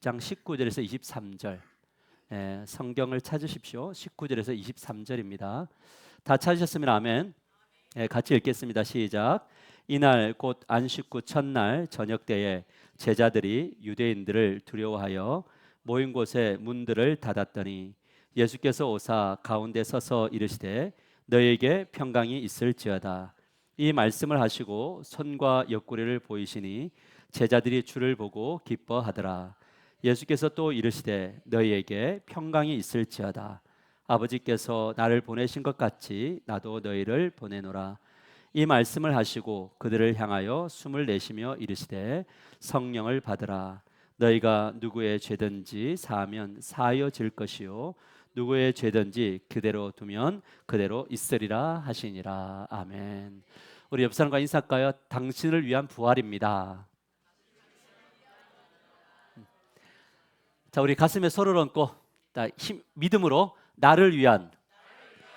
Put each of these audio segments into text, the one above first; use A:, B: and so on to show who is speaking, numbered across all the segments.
A: 6장 19절에서 23절 성경을 찾으십시오. 19절에서 23절입니다. 다 찾으셨으면 아멘. 같이 읽겠습니다. 시작. 이날 곧 안식구 첫날 저녁 때에 제자들이 유대인들을 두려워하여 모인 곳에 문들을 닫았더니 예수께서 오사 가운데 서서 이르시되 너에게 평강이 있을지어다. 이 말씀을 하시고 손과 옆구리를 보이시니 제자들이 주를 보고 기뻐하더라. 예수께서 또 이르시되 너희에게 평강이 있을지어다. 아버지께서 나를 보내신 것 같이 나도 너희를 보내노라. 이 말씀을 하시고 그들을 향하여 숨을 내쉬며 이르시되 성령을 받으라. 너희가 누구의 죄든지 사하면 사하여질 것이요 누구의 죄든지 그대로 두면 그대로 있으리라 하시니라. 아멘. 우리 옆 사람과 인사할까요? 당신을 위한 부활입니다. 자, 우리 가슴에 손을 얹고 믿음으로 나를 위한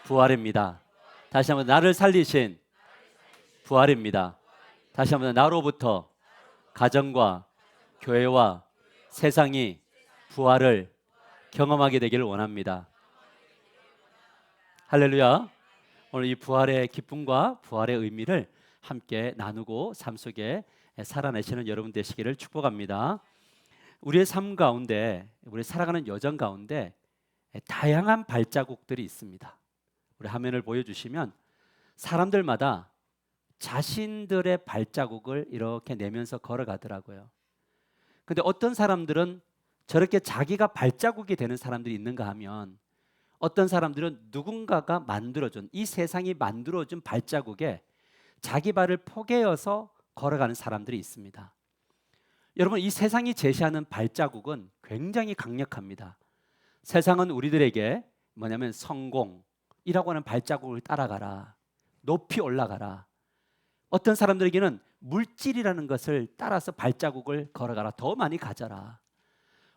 A: 부활입니다. 다시 한번 나를 살리신 부활입니다. 다시 한번 나로부터 가정과 교회와 세상이 부활을 경험하게 되기를 원합니다. 할렐루야. 오늘 이 부활의 기쁨과 부활의 의미를 함께 나누고 삶 속에 살아내시는 여러분 되시기를 축복합니다. 우리의 삶 가운데, 우리 살아가는 여정 가운데 다양한 발자국들이 있습니다. 우리 화면을 보여주시면 사람들마다 자신들의 발자국을 이렇게 내면서 걸어가더라고요. 근데 어떤 사람들은 저렇게 자기가 발자국이 되는 사람들이 있는가 하면 어떤 사람들은 누군가가 만들어준, 이 세상이 만들어준 발자국에 자기 발을 포개어서 걸어가는 사람들이 있습니다. 여러분, 이 세상이 제시하는 발자국은 굉장히 강력합니다. 세상은 우리들에게 뭐냐면 성공이라고 하는 발자국을 따라가라, 높이 올라가라. 어떤 사람들에게는 물질이라는 것을 따라서 발자국을 걸어가라, 더 많이 가져라.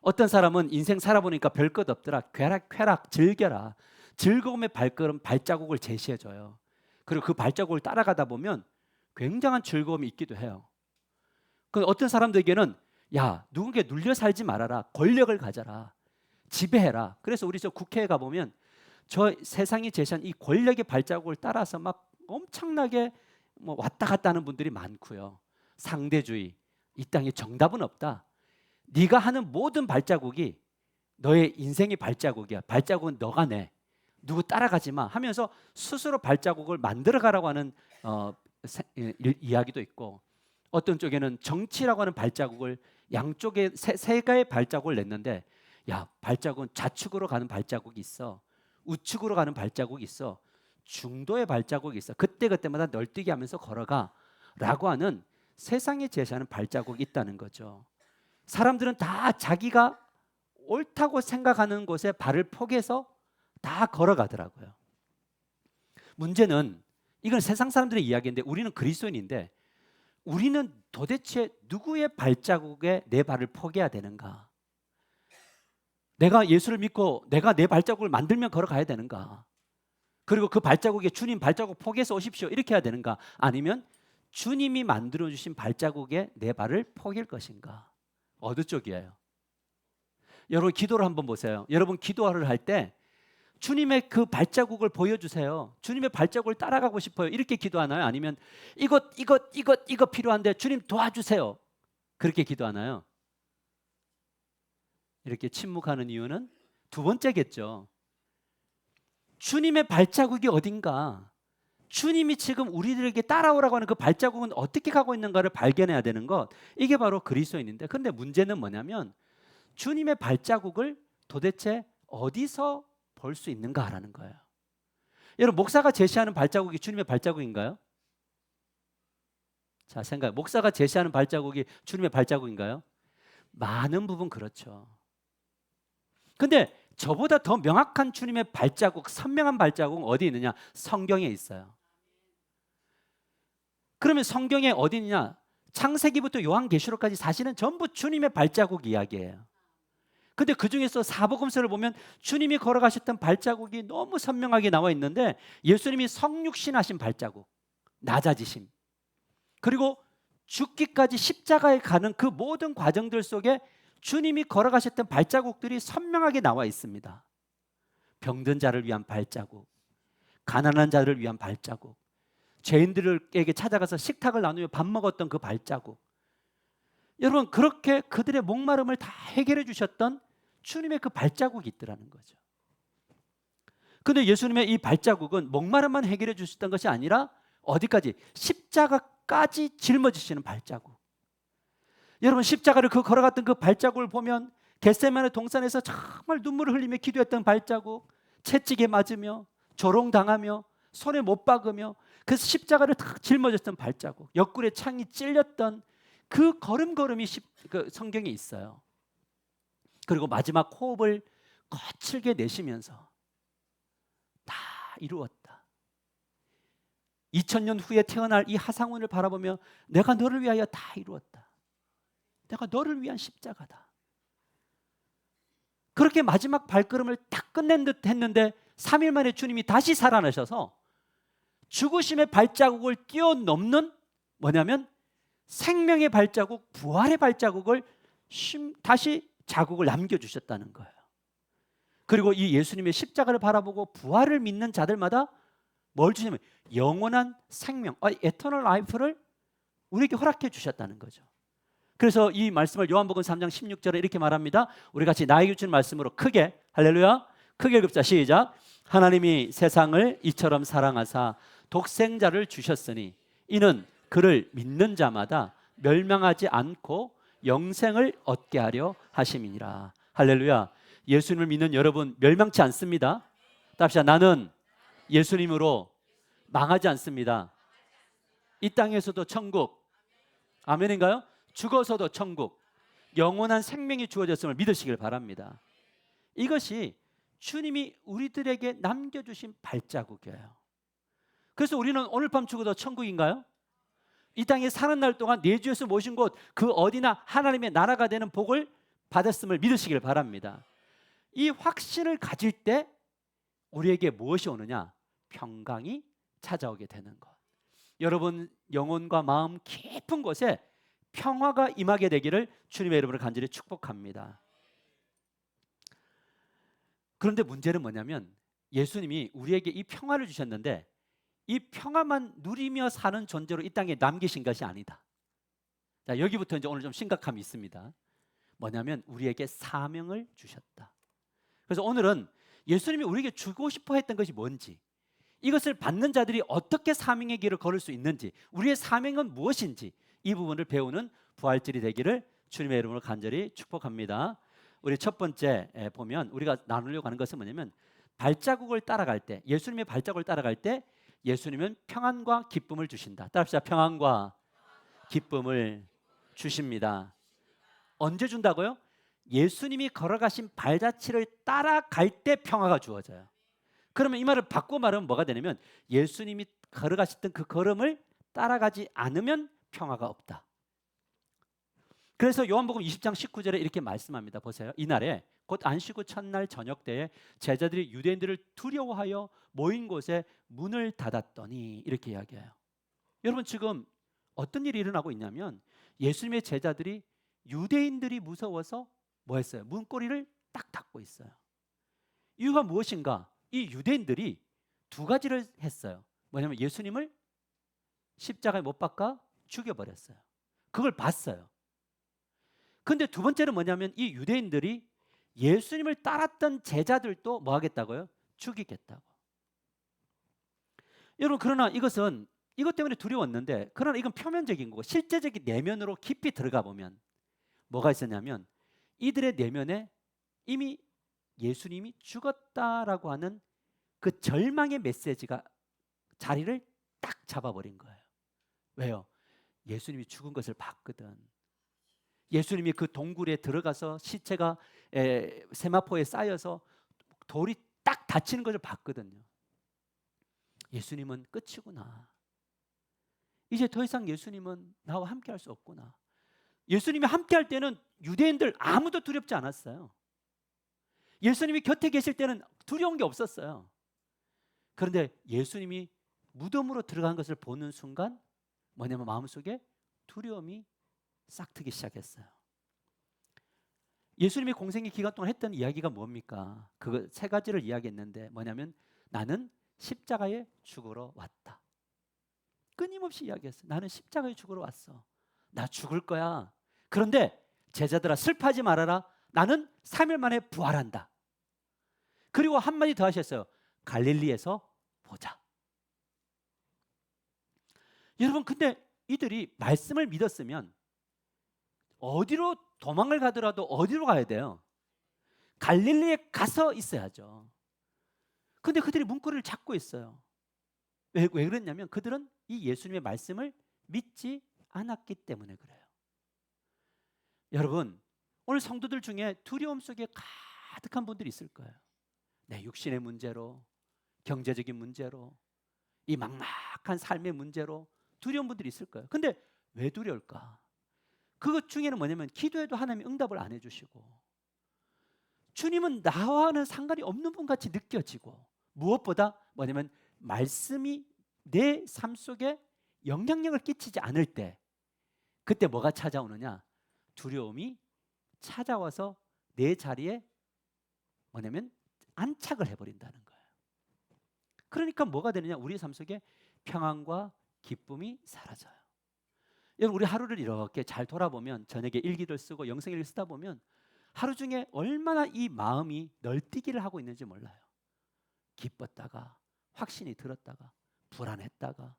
A: 어떤 사람은 인생 살아보니까 별것 없더라, 쾌락 즐겨라. 즐거움의 발걸음, 발자국을 제시해줘요. 그리고 그 발자국을 따라가다 보면 굉장한 즐거움이 있기도 해요. 근데 어떤 사람들에게는 야, 누군가에 눌려 살지 말아라, 권력을 가져라, 지배해라. 그래서 우리 저 국회에 가보면 저 세상이 제시한 이 권력의 발자국을 따라서 막 엄청나게 왔다 갔다 하는 분들이 많고요. 상대주의, 이 땅에 정답은 없다. 네가 하는 모든 발자국이 너의 인생의 발자국이야. 발자국은 너가 내. 누구 따라가지 마 하면서 스스로 발자국을 만들어가라고 하는 이야기도 있고, 어떤 쪽에는 정치라고 하는 발자국을 양쪽에 세 개의 발자국을 냈는데, 야, 발자국은 좌측으로 가는 발자국이 있어, 우측으로 가는 발자국이 있어, 중도의 발자국이 있어. 그때마다 널뛰기 하면서 걸어가라고 하는 세상이 제시하는 발자국이 있다는 거죠. 사람들은 다 자기가 옳다고 생각하는 곳에 발을 포개서 다 걸어가더라고요. 문제는 이건 세상 사람들의 이야기인데 우리는 그리스도인인데 우리는 도대체 누구의 발자국에 내 발을 포개야 되는가? 내가 예수를 믿고 내가 내 발자국을 만들면 걸어가야 되는가? 그리고 그 발자국에 주님 발자국 포개서 오십시오 이렇게 해야 되는가? 아니면 주님이 만들어주신 발자국에 내 발을 포갤 것인가? 어느 쪽이에요? 여러분 기도를 한번 보세요. 여러분 기도를 할 때 주님의 그 발자국을 보여주세요. 주님의 발자국을 따라가고 싶어요. 이렇게 기도하나요? 아니면 이것 필요한데 주님 도와주세요. 그렇게 기도하나요? 이렇게 침묵하는 이유는 두 번째겠죠. 주님의 발자국이 어딘가, 주님이 지금 우리들에게 따라오라고 하는 그 발자국은 어떻게 가고 있는가를 발견해야 되는 것, 이게 바로 그리스도인인데, 근데 문제는 뭐냐면 주님의 발자국을 도대체 어디서 볼 수 있는가라는 거예요. 여러분, 목사가 제시하는 발자국이 주님의 발자국인가요? 자, 생각해. 목사가 제시하는 발자국이 주님의 발자국인가요? 많은 부분 그렇죠. 근데 저보다 더 명확한 주님의 발자국, 선명한 발자국은 어디 있느냐? 성경에 있어요. 그러면 성경에 어디 있느냐? 창세기부터 요한계시록까지 사실은 전부 주님의 발자국 이야기예요. 근데 그 중에서 사복음서를 보면 주님이 걸어가셨던 발자국이 너무 선명하게 나와 있는데, 예수님이 성육신하신 발자국, 낮아지심, 그리고 죽기까지 십자가에 가는 그 모든 과정들 속에 주님이 걸어가셨던 발자국들이 선명하게 나와 있습니다. 병든 자를 위한 발자국, 가난한 자를 위한 발자국, 죄인들에게 찾아가서 식탁을 나누며 밥 먹었던 그 발자국. 여러분, 그렇게 그들의 목마름을 다 해결해 주셨던 주님의 그 발자국이 있더라는 거죠. 근데 예수님의 이 발자국은 목마름만 해결해 주셨던 것이 아니라 어디까지? 십자가까지 짊어지시는 발자국. 여러분, 십자가를 걸어갔던 그 발자국을 보면 겟세마네 동산에서 정말 눈물을 흘리며 기도했던 발자국, 채찍에 맞으며 조롱당하며 손에 못 박으며 그 십자가를 다 짊어졌던 발자국, 옆구리에 창이 찔렸던 그 걸음걸음이 그 성경에 있어요. 그리고 마지막 호흡을 거칠게 내쉬면서 다 이루었다. 2000년 후에 태어날 이 하상훈을 바라보며 내가 너를 위하여 다 이루었다. 내가 너를 위한 십자가다. 그렇게 마지막 발걸음을 딱 끝낸 듯 했는데 3일 만에 주님이 다시 살아나셔서 죽으심의 발자국을 뛰어넘는 뭐냐면 생명의 발자국, 부활의 발자국을 다시 자국을 남겨주셨다는 거예요. 그리고 이 예수님의 십자가를 바라보고 부활을 믿는 자들마다 뭘 주냐면 영원한 생명, 에터널 라이프를 우리에게 허락해 주셨다는 거죠. 그래서 이 말씀을 요한복음 3장 16절에 이렇게 말합니다. 우리 같이 나에게 주신 말씀으로 크게, 할렐루야, 크게 읽읍시다. 시작. 하나님이 세상을 이처럼 사랑하사 독생자를 주셨으니 이는 그를 믿는 자마다 멸망하지 않고 영생을 얻게 하려 하심이니라. 할렐루야. 예수님을 믿는 여러분 멸망치 않습니다. 답시다. 나는 예수님으로 망하지 않습니다. 이 땅에서도 천국, 아멘인가요? 죽어서도 천국, 영원한 생명이 주어졌음을 믿으시길 바랍니다. 이것이 주님이 우리들에게 남겨주신 발자국이에요. 그래서 우리는 오늘 밤 죽어도 천국인가요? 이 땅에 사는 날 동안 내주에서 모신 곳 그 어디나 하나님의 나라가 되는 복을 받았음을 믿으시길 바랍니다. 이 확신을 가질 때 우리에게 무엇이 오느냐? 평강이 찾아오게 되는 것. 여러분 영혼과 마음 깊은 곳에 평화가 임하게 되기를 주님의 이름으로 간절히 축복합니다. 그런데 문제는 뭐냐면 예수님이 우리에게 이 평화를 주셨는데 이 평화만 누리며 사는 존재로 이 땅에 남기신 것이 아니다. 자, 여기부터 이제 오늘 좀 심각함이 있습니다. 뭐냐면 우리에게 사명을 주셨다. 그래서 오늘은 예수님이 우리에게 주고 싶어 했던 것이 뭔지, 이것을 받는 자들이 어떻게 사명의 길을 걸을 수 있는지, 우리의 사명은 무엇인지 이 부분을 배우는 부활절이 되기를 주님의 이름으로 간절히 축복합니다. 우리 첫 번째 보면 우리가 나누려고 하는 것은 뭐냐면 발자국을 따라갈 때, 예수님의 발자국을 따라갈 때 예수님은 평안과 기쁨을 주신다. 따라합시다. 평안과 기쁨을 주십니다. 언제 준다고요? 예수님이 걸어가신 발자취를 따라갈 때 평화가 주어져요. 그러면 이 말을 바꿔 말하면 뭐가 되냐면 예수님이 걸어가셨던 그 걸음을 따라가지 않으면 평화가 없다. 그래서 요한복음 20장 19절에 이렇게 말씀합니다. 보세요. 이날에 곧 안식구 첫날 저녁 때에 제자들이 유대인들을 두려워하여 모인 곳에 문을 닫았더니 이렇게 이야기해요. 여러분 지금 어떤 일이 일어나고 있냐면 예수님의 제자들이 유대인들이 무서워서 뭐 했어요? 문고리를 딱 닫고 있어요. 이유가 무엇인가? 이 유대인들이 두 가지를 했어요. 뭐냐면 예수님을 십자가에 못 박아 죽여버렸어요. 그걸 봤어요. 근데 두 번째는 뭐냐면 이 유대인들이 예수님을 따랐던 제자들도 뭐 하겠다고요? 죽이겠다고. 여러분 그러나 이것 때문에 두려웠는데, 그러나 이건 표면적인 거고 실제적인 내면으로 깊이 들어가 보면 뭐가 있었냐면 이들의 내면에 이미 예수님이 죽었다라고 하는 그 절망의 메시지가 자리를 딱 잡아버린 거예요. 왜요? 예수님이 죽은 것을 봤거든. 예수님이 그 동굴에 들어가서 시체가 세마포에 쌓여서 돌이 딱 닫히는 것을 봤거든요. 예수님은 끝이구나. 이제 더 이상 예수님은 나와 함께 할 수 없구나. 예수님이 함께 할 때는 유대인들 아무도 두렵지 않았어요. 예수님이 곁에 계실 때는 두려운 게 없었어요. 그런데 예수님이 무덤으로 들어간 것을 보는 순간 뭐냐면 마음속에 두려움이 싹트기 시작했어요. 예수님이 공생의 기간 동안 했던 이야기가 뭡니까? 그 세 가지를 이야기했는데 뭐냐면 나는 십자가에 죽으러 왔다. 끊임없이 이야기했어요. 나는 십자가에 죽으러 왔어. 나 죽을 거야. 그런데 제자들아 슬퍼하지 말아라. 나는 3일 만에 부활한다. 그리고 한마디 더 하셨어요. 갈릴리에서 보자. 여러분 근데 이들이 말씀을 믿었으면 어디로 도망을 가더라도 어디로 가야 돼요? 갈릴리에 가서 있어야죠. 근데 그들이 문고리를 잡고 있어요. 왜 그랬냐면 그들은 이 예수님의 말씀을 믿지 않았기 때문에 그래요. 여러분 오늘 성도들 중에 두려움 속에 가득한 분들이 있을 거예요. 내 육신의 문제로, 경제적인 문제로, 이 막막한 삶의 문제로 두려운 분들이 있을 거예요. 근데 왜 두려울까? 그것 중에는 뭐냐면 기도해도 하나님이 응답을 안 해주시고 주님은 나와는 상관이 없는 분 같이 느껴지고 무엇보다 뭐냐면 말씀이 내 삶 속에 영향력을 끼치지 않을 때 그때 뭐가 찾아오느냐? 두려움이 찾아와서 내 자리에 뭐냐면 안착을 해버린다는 거예요. 그러니까 뭐가 되느냐? 우리 삶 속에 평안과 기쁨이 사라져요. 여러분 우리 하루를 이렇게 잘 돌아보면 저녁에 일기를 쓰고 영성일기를 쓰다 보면 하루 중에 얼마나 이 마음이 널뛰기를 하고 있는지 몰라요. 기뻤다가 확신이 들었다가 불안했다가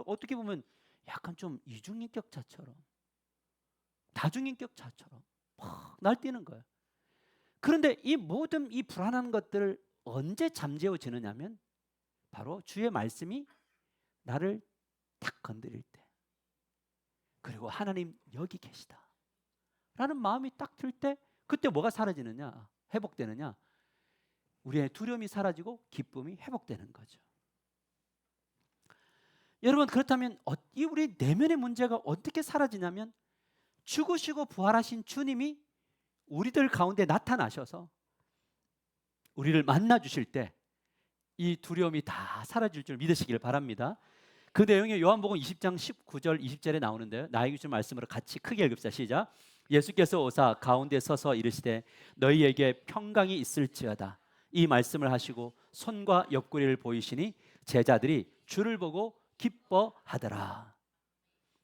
A: 어떻게 보면 약간 좀 이중인격자처럼 다중인격자처럼 막 날뛰는 거예요. 그런데 이 모든 이 불안한 것들을 언제 잠재워지느냐면 바로 주의 말씀이 나를 딱 건드릴 때 그리고 하나님 여기 계시다 라는 마음이 딱 들 때 그때 뭐가 사라지느냐? 회복되느냐? 우리의 두려움이 사라지고 기쁨이 회복되는 거죠. 여러분 그렇다면 이 우리 내면의 문제가 어떻게 사라지냐면 죽으시고 부활하신 주님이 우리들 가운데 나타나셔서 우리를 만나 주실 때 이 두려움이 다 사라질 줄 믿으시길 바랍니다. 그 내용이 요한복음 20장 19절 20절에 나오는데요. 나에게 주신 말씀으로 같이 크게 읽읍시다. 시작. 예수께서 오사 가운데 서서 이르시되 너희에게 평강이 있을지어다. 이 말씀을 하시고 손과 옆구리를 보이시니 제자들이 주를 보고 기뻐하더라.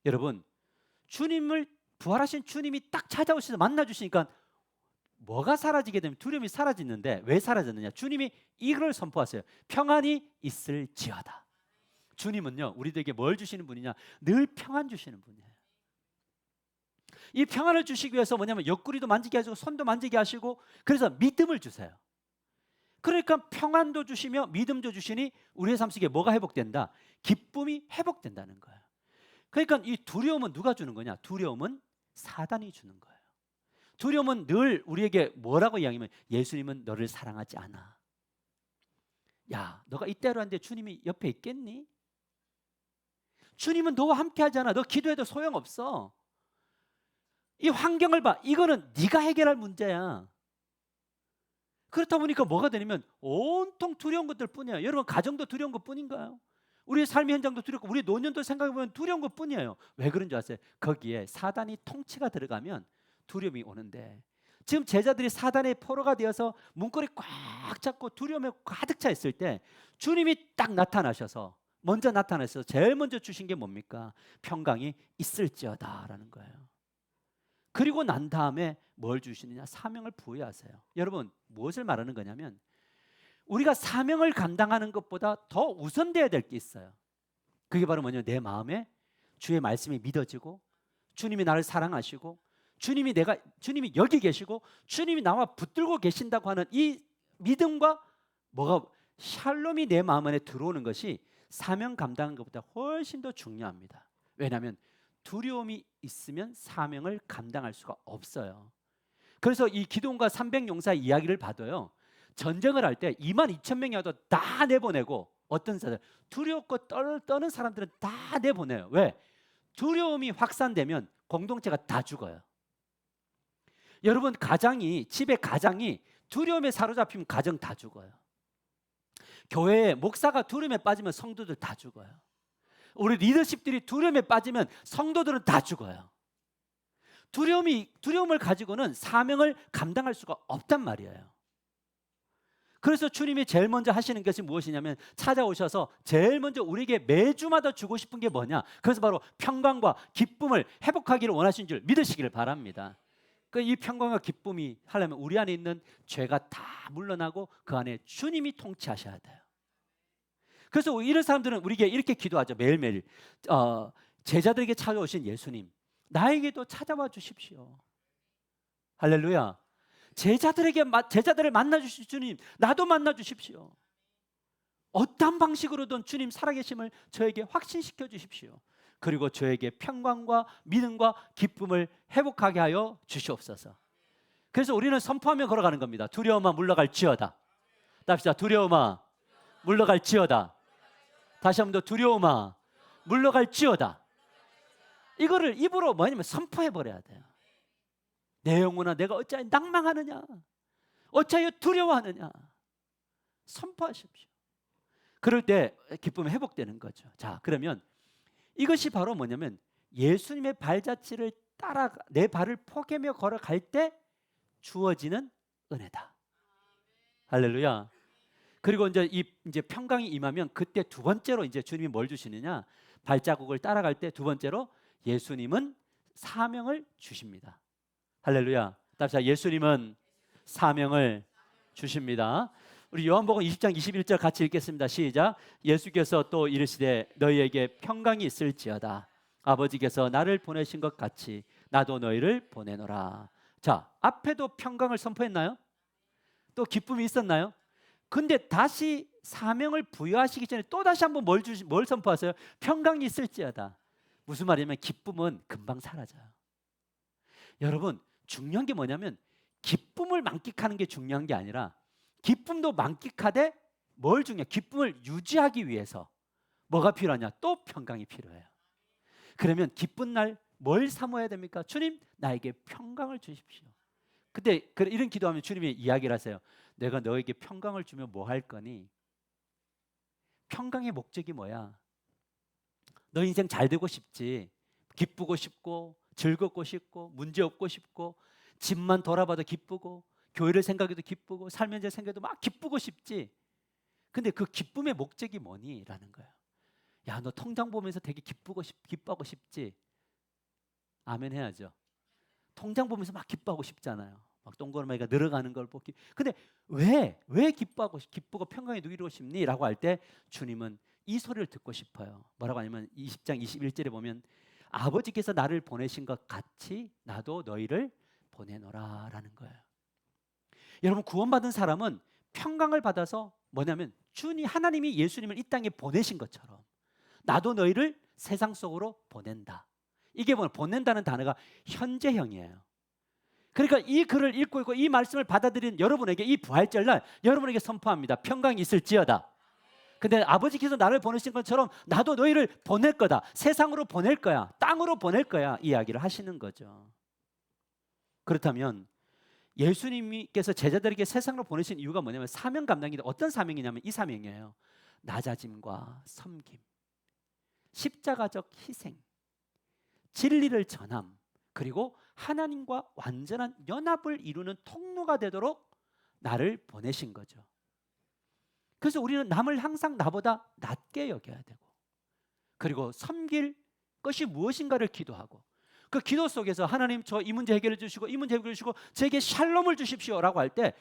A: 여러분 주님을 부활하신 주님이 딱 찾아오셔서 만나 주시니까 뭐가 사라지게 되면 두려움이 사라지는데 왜 사라졌느냐? 주님이 이걸 선포하세요. 평안이 있을지어다. 주님은요 우리들에게 뭘 주시는 분이냐? 늘 평안 주시는 분이에요. 이 평안을 주시기 위해서 뭐냐면 옆구리도 만지게 하시고 손도 만지게 하시고 그래서 믿음을 주세요. 그러니까 평안도 주시며 믿음도 주시니 우리의 삶 속에 뭐가 회복된다? 기쁨이 회복된다는 거예요. 그러니까 이 두려움은 누가 주는 거냐? 두려움은 사단이 주는 거예요. 두려움은 늘 우리에게 뭐라고 이야기하면 예수님은 너를 사랑하지 않아. 야, 너가 이때로 하는데 주님이 옆에 있겠니? 주님은 너와 함께 하잖아. 너 기도해도 소용없어. 이 환경을 봐. 이거는 네가 해결할 문제야. 그렇다 보니까 뭐가 되냐면 온통 두려운 것들 뿐이에요. 여러분 가정도 두려운 것 뿐인가요? 우리의 삶의 현장도 두렵고 우리 노년도 생각해보면 두려운 것 뿐이에요. 왜 그런 줄 아세요? 거기에 사단이 통치가 들어가면 두려움이 오는데 지금 제자들이 사단의 포로가 되어서 문고리 꽉 잡고 두려움에 가득 차 있을 때 주님이 딱 나타나셔서 먼저 나타나셔서 제일 먼저 주신 게 뭡니까? 평강이 있을지어다 라는 거예요. 그리고 난 다음에 뭘 주시느냐? 사명을 부여하세요. 여러분 무엇을 말하는 거냐면 우리가 사명을 감당하는 것보다 더 우선돼야 될 게 있어요. 그게 바로 뭐냐면 내 마음에 주의 말씀이 믿어지고 주님이 나를 사랑하시고 주님이 여기 계시고 주님이 나와 붙들고 계신다고 하는 이 믿음과 뭐가 샬롬이 내 마음 안에 들어오는 것이 사명 감당하는 것보다 훨씬 더 중요합니다. 왜냐하면 두려움이 있으면 사명을 감당할 수가 없어요. 그래서 이 기드온과 300용사의 이야기를 봐도요. 전쟁을 할 때 22,000명이 와도 다 내보내고 어떤 사람 두렵고 떠는 사람들은 다 내보내요. 왜? 두려움이 확산되면 공동체가 다 죽어요. 여러분 집에 가장이 두려움에 사로잡히면 가정 다 죽어요. 교회에 목사가 두려움에 빠지면 성도들 다 죽어요. 우리 리더십들이 두려움에 빠지면 성도들은 다 죽어요. 두려움을 가지고는 사명을 감당할 수가 없단 말이에요. 그래서 주님이 제일 먼저 하시는 것이 무엇이냐면 찾아오셔서 제일 먼저 우리에게 매주마다 주고 싶은 게 뭐냐? 그래서 바로 평강과 기쁨을 회복하기를 원하신 줄 믿으시기를 바랍니다. 이 평강과 기쁨이 하려면 우리 안에 있는 죄가 다 물러나고 그 안에 주님이 통치하셔야 돼요. 그래서 이런 사람들은 우리에게 이렇게 기도하죠. 매일매일 제자들에게 찾아오신 예수님, 나에게도 찾아와 주십시오. 할렐루야. 제자들을 만나 주실 주님, 나도 만나 주십시오. 어떤 방식으로든 주님 살아계심을 저에게 확신시켜 주십시오. 그리고 저에게 평강과 믿음과 기쁨을 회복하게 하여 주시옵소서. 그래서 우리는 선포하며 걸어가는 겁니다. 두려움아 물러갈지어다. 답시다. 두려움아 물러갈지어다. 다시 한 번 더. 두려움아 물러갈지어다. 이거를 입으로 뭐냐면 선포해 버려야 돼요. 내 영혼아 내가 어찌하여 낭망하느냐, 어찌하여 두려워하느냐, 선포하십시오. 그럴 때 기쁨이 회복되는 거죠. 자, 그러면 이것이 바로 뭐냐면 예수님의 발자취를 따라 내 발을 포개며 걸어갈 때 주어지는 은혜다. 할렐루야. 그리고 이제 평강이 임하면 그때 두 번째로 이제 주님이 뭘 주시느냐? 발자국을 따라갈 때 두 번째로 예수님은 사명을 주십니다. 할렐루야. 답시다. 예수님은 사명을 주십니다. 우리 요한복음 20장 21절 같이 읽겠습니다. 시작. 예수께서 또 이르시되 너희에게 평강이 있을지어다. 아버지께서 나를 보내신 것 같이 나도 너희를 보내노라. 자, 앞에도 평강을 선포했나요? 또 기쁨이 있었나요? 근데 다시 사명을 부여하시기 전에 또 다시 한번 뭘 선포하세요? 평강이 있을지어다. 무슨 말이냐면 기쁨은 금방 사라져요. 여러분, 중요한 게 뭐냐면 기쁨을 만끽하는 게 중요한 게 아니라 기쁨도 만끽하되 뭘 중요해? 기쁨을 유지하기 위해서 뭐가 필요하냐? 또 평강이 필요해요. 그러면 기쁜 날 뭘 사모해야 됩니까? 주님, 나에게 평강을 주십시오. 근데 이런 기도하면 주님이 이야기를 하세요. 내가 너에게 평강을 주면 뭐 할 거니? 평강의 목적이 뭐야? 너 인생 잘 되고 싶지, 기쁘고 싶고 즐겁고 싶고 문제 없고 싶고 집만 돌아봐도 기쁘고 교회를 생각해도 기쁘고 삶 현재 생각해도 막 기쁘고 싶지. 근데 그 기쁨의 목적이 뭐니? 라는 거예요. 야, 너 통장 보면서 되게 기뻐하고 싶지? 아멘 해야죠. 통장 보면서 막 기뻐하고 싶잖아요. 막 동그라미가 늘어가는 걸 보기. 근데 왜 기쁘고 평강에 누리고 싶니? 라고 할 때 주님은 이 소리를 듣고 싶어요. 뭐라고 하냐면 20장 21절에 보면 아버지께서 나를 보내신 것 같이 나도 너희를 보내노라 라는 거예요. 여러분, 구원받은 사람은 평강을 받아서 뭐냐면 하나님이 예수님을 이 땅에 보내신 것처럼 나도 너희를 세상 속으로 보낸다. 이게 뭐 보낸다는 단어가 현재형이에요. 그러니까 이 글을 읽고 있고 이 말씀을 받아들인 여러분에게 이 부활절날 여러분에게 선포합니다. 평강이 있을지어다. 근데 아버지께서 나를 보내신 것처럼 나도 너희를 보낼 거다. 세상으로 보낼 거야. 땅으로 보낼 거야. 이야기를 하시는 거죠. 그렇다면 예수님께서 제자들에게 세상으로 보내신 이유가 뭐냐면 사명 감당인데 어떤 사명이냐면 이 사명이에요. 낮아짐과 섬김, 십자가적 희생, 진리를 전함, 그리고 하나님과 완전한 연합을 이루는 통로가 되도록 나를 보내신 거죠. 그래서 우리는 남을 항상 나보다 낮게 여겨야 되고, 그리고 섬길 것이 무엇인가를 기도하고, 그 기도 속에서 하나님 저 이 문제 해결해 주시고 이 문제 해결해 주시고 제게 샬롬을 주십시오라고 할 때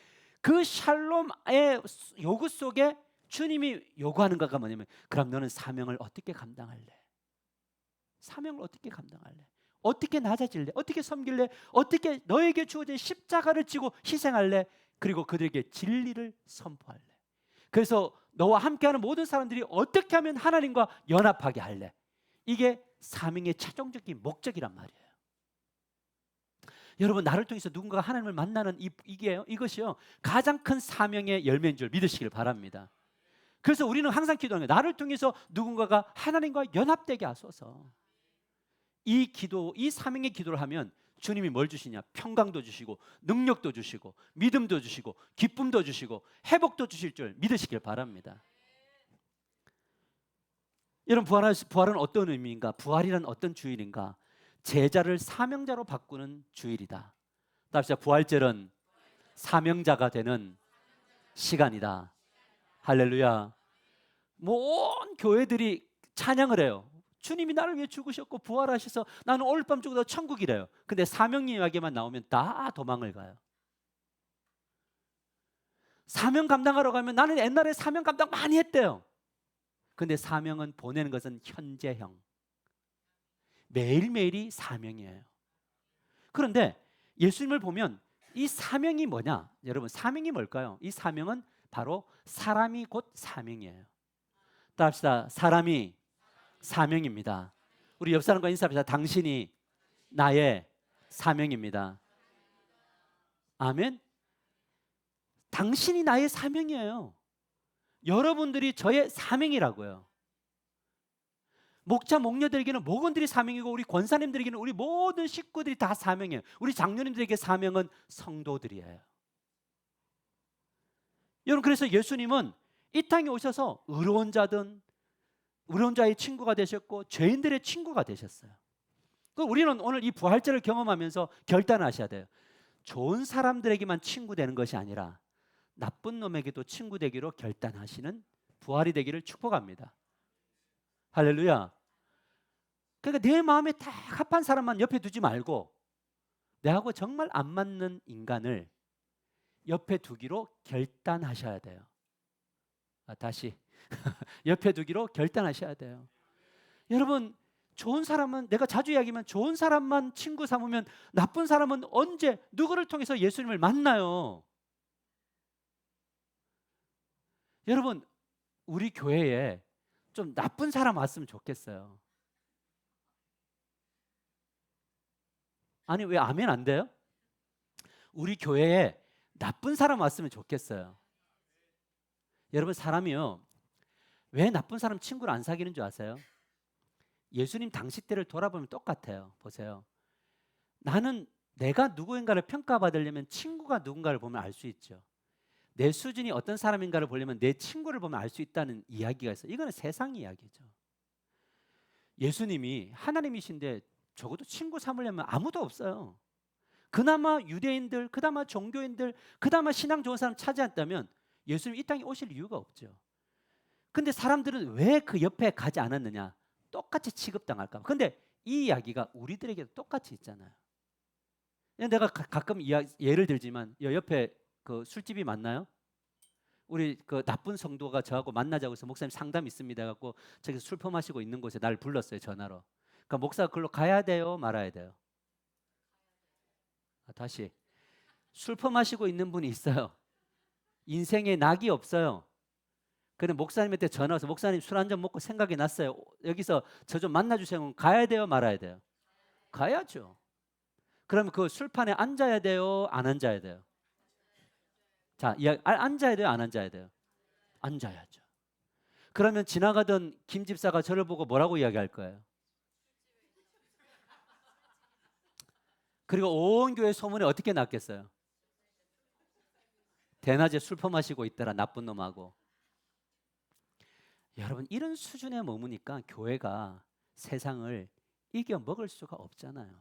A: 그 샬롬의 요구 속에 주님이 요구하는 것가 뭐냐면 그럼 너는 사명을 어떻게 감당할래? 사명을 어떻게 감당할래? 어떻게 낮아질래? 어떻게 섬길래? 어떻게 너에게 주어진 십자가를 지고 희생할래? 그리고 그들에게 진리를 선포할래? 그래서 너와 함께하는 모든 사람들이 어떻게 하면 하나님과 연합하게 할래? 이게 사명의 최종적인 목적이란 말이에요. 여러분, 나를 통해서 누군가가 하나님을 만나는 이것이요 가장 큰 사명의 열매인 줄 믿으시길 바랍니다. 그래서 우리는 항상 기도하는 거예요. 나를 통해서 누군가가 하나님과 연합되게 하소서. 이 사명의 기도를 하면 주님이 뭘 주시냐? 평강도 주시고 능력도 주시고 믿음도 주시고 기쁨도 주시고 회복도 주실 줄 믿으시길 바랍니다. 여러분, 부활은 어떤 의미인가? 부활이란 어떤 주일인가? 제자를 사명자로 바꾸는 주일이다. 답시다. 부활절은 사명자가 되는 시간이다. 할렐루야. 온 교회들이 찬양을 해요. 주님이 나를 위해 죽으셨고 부활하셔서 나는 오늘 밤 죽어도 천국이래요. 근데 사명 이야기만 나오면 다 도망을 가요. 사명 감당하러 가면 나는 옛날에 사명 감당 많이 했대요. 근데 사명은 보내는 것은 현재형. 매일매일이 사명이에요. 그런데 예수님을 보면 이 사명이 뭐냐? 여러분, 사명이 뭘까요? 이 사명은 바로 사람이 곧 사명이에요. 따라합시다. 사람이 사명입니다. 우리 옆 사람과 인사합시다. 당신이 나의 사명입니다. 아멘. 당신이 나의 사명이에요. 여러분들이 저의 사명이라고요. 목자 목녀들에게는 목원들이 사명이고 우리 권사님들에게는 우리 모든 식구들이 다 사명이에요. 우리 장로님들에게 사명은 성도들이에요. 여러분, 그래서 예수님은 이 땅에 오셔서 의로운 자든 의로운 자의 친구가 되셨고 죄인들의 친구가 되셨어요. 우리는 오늘 이 부활절을 경험하면서 결단하셔야 돼요. 좋은 사람들에게만 친구 되는 것이 아니라 나쁜 놈에게도 친구 되기로 결단하시는 부활이 되기를 축복합니다. 할렐루야. 그러니까 내 마음에 딱 합한 사람만 옆에 두지 말고 내하고 정말 안 맞는 인간을 옆에 두기로 결단하셔야 돼요. 다시 옆에 두기로 결단하셔야 돼요. 여러분, 좋은 사람은, 내가 자주 이야기하면 좋은 사람만 친구 삼으면 나쁜 사람은 언제 누구를 통해서 예수님을 만나요? 여러분, 우리 교회에 좀 나쁜 사람 왔으면 좋겠어요. 아니, 왜 아멘 안 돼요? 우리 교회에 나쁜 사람 왔으면 좋겠어요. 여러분, 사람이요, 왜 나쁜 사람 친구를 안 사귀는 줄 아세요? 예수님 당시 때를 돌아보면 똑같아요. 보세요. 나는 내가 누구인가를 평가받으려면 친구가 누군가를 보면 알 수 있죠. 내 수준이 어떤 사람인가를 보려면 내 친구를 보면 알 수 있다는 이야기가 있어요. 이거는 세상 이야기죠. 예수님이 하나님이신데 적어도 친구 삼으려면 아무도 없어요. 그나마 유대인들, 그나마 종교인들, 그나마 신앙 좋은 사람 차지한다면 예수님 이 땅에 오실 이유가 없죠. 근데 사람들은 왜 그 옆에 가지 않았느냐? 똑같이 취급당할까 봐. 근데 이 이야기가 우리들에게도 똑같이 있잖아요. 내가 가끔 예를 들지만 옆에 그 술집이 맞나요? 우리 그 나쁜 성도가 저하고 만나자고 해서 목사님 상담 있습니다 갖고 저기 술 퍼마시고 있는 곳에 날 불렀어요, 전화로. 그러니까 목사가 그걸로 가야 돼요, 말아야 돼요? 다시. 술 퍼마시고 있는 분이 있어요. 인생에 낙이 없어요. 근데 목사님한테 전화 와서 목사님 술 한 잔 먹고 생각이 났어요. 여기서 저 좀 만나주세요. 가야 돼요, 말아야 돼요? 가야죠. 그러면 그 술판에 앉아야 돼요, 안 앉아야 돼요? 자, 앉아야 돼요, 안 앉아야 돼요? 앉아야죠. 그러면 지나가던 김 집사가 저를 보고 뭐라고 이야기할 거예요? 그리고 온 교회 소문이 어떻게 났겠어요? 대낮에 술 퍼마시고 있더라, 나쁜 놈하고. 여러분, 이런 수준에 머무니까 교회가 세상을 이겨 먹을 수가 없잖아요.